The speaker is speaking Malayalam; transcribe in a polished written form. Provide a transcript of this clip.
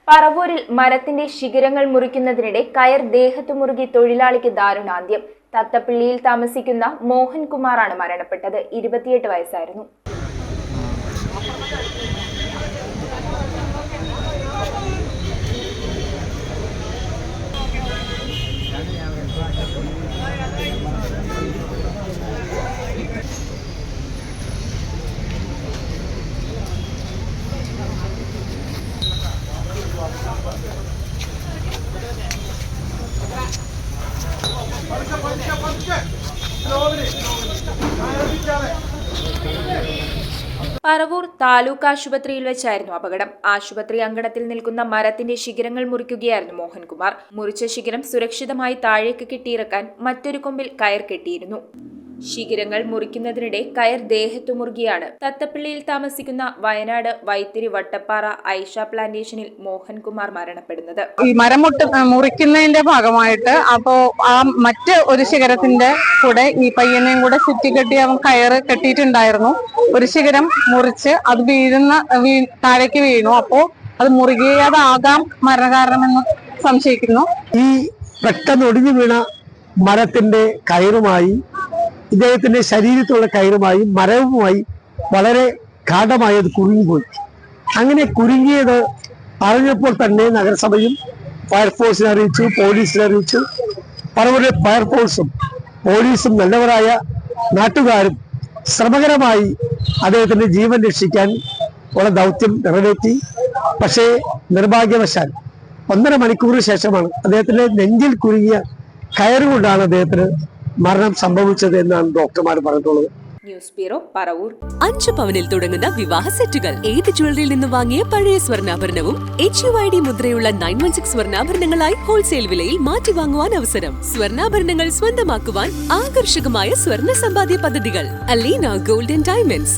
പറവൂരിൽ മരത്തിന്റെ ശിഖരങ്ങൾ മുറിക്കുന്നതിനിടെ കയർ ദേഹത്തു മുറുകി തൊഴിലാളിക്ക് ദാരുണാന്ത്യം. തത്തപ്പിള്ളിയിൽ താമസിക്കുന്ന മോഹൻകുമാറാണ് മരണപ്പെട്ടത്. 28 വയസ്സായിരുന്നു. പറവൂർ താലൂക്ക് ആശുപത്രിയിൽ വെച്ചായിരുന്നു അപകടം. ആശുപത്രി അങ്കണത്തിൽ നിൽക്കുന്ന മരത്തിന്റെ ശിഖരങ്ങൾ മുറിക്കുകയായിരുന്നു മോഹൻകുമാർ. മുറിച്ച ശിഖരം സുരക്ഷിതമായി താഴേക്ക് കെട്ടിയിറക്കാൻ മറ്റൊരു കൊമ്പിൽ കയർ കെട്ടിയിരുന്നു. ശിഖരങ്ങൾ മുറിക്കുന്നതിനിടെ കയർ ദേഹത്തു മുറുകിയാണ് തത്തപ്പിള്ളിയിൽ താമസിക്കുന്ന വയനാട് വൈത്തിരി വട്ടപ്പാറ ഐഷ പ്ലാന്റേഷനിൽ മോഹൻകുമാർ മരണപ്പെടുന്നത്. ഈ മരം മുറിക്കുന്നതിന്റെ ഭാഗമായിട്ട് ആ മറ്റ് ഒരു ശിഖരത്തിന്റെ കൂടെ ഈ പയ്യനെയും കൂടെ ചുറ്റിക്കെട്ടി അവൻ കയറ് കെട്ടിയിട്ടുണ്ടായിരുന്നു. ഒരു ശിഖരം മുറിച്ച് അത് താഴേക്ക് വീണു. അപ്പോ അത് മുറുകിയതാകാം മരണകാരണമെന്ന് സംശയിക്കുന്നു. ഈ പെട്ടെന്ന് ഒടിഞ്ഞു വീണ മരത്തിന്റെ കയറുമായി ഇദ്ദേഹത്തിന്റെ ശരീരത്തുള്ള കയറുമായി മരവുമായി വളരെ ഗാഢമായി അത് കുരുങ്ങിപ്പോയി. അങ്ങനെ കുരുങ്ങിയത് അറിഞ്ഞപ്പോൾ തന്നെ നഗരസഭയും ഫയർഫോഴ്സിനെ അറിയിച്ചു, പോലീസിനെ അറിയിച്ചു. പറവൂരിലെ ഫയർഫോഴ്സും പോലീസും നല്ലവരായ നാട്ടുകാരും ശ്രമകരമായി അദ്ദേഹത്തിന്റെ ജീവൻ രക്ഷിക്കാൻ ഉള്ള ദൗത്യം നിറവേറ്റി. പക്ഷേ നിർഭാഗ്യവശാൽ 1.5 മണിക്കൂറിന് ശേഷമാണ് അദ്ദേഹത്തിന്റെ നെഞ്ചിൽ കുരുങ്ങിയ കയറുകൊണ്ടാണ് അദ്ദേഹത്തിന് മരണം സംഭവിച്ചത് എന്നാണ് ഡോക്ടർമാർ പറഞ്ഞിട്ടുള്ളത്. News bureau, Paravur. 5 പവനിൽ തുടങ്ങുന്ന വിവാഹ സെറ്റുകൾ ഏത് ജ്വല്ലറിയിൽ നിന്ന് വാങ്ങിയ പഴയ സ്വർണ്ണാഭരണവും HUID മുദ്രയുള്ള 916 സ്വർണ്ണാഭരണങ്ങളായി ഹോൾസെയിൽ വിലയിൽ മാറ്റി വാങ്ങുവാൻ അവസരം. സ്വർണ്ണാഭരണങ്ങൾ സ്വന്തമാക്കുവാൻ ആകർഷകമായ സ്വർണ്ണ സമ്പാദ്യ പദ്ധതികൾ. Aleena gold and diamonds.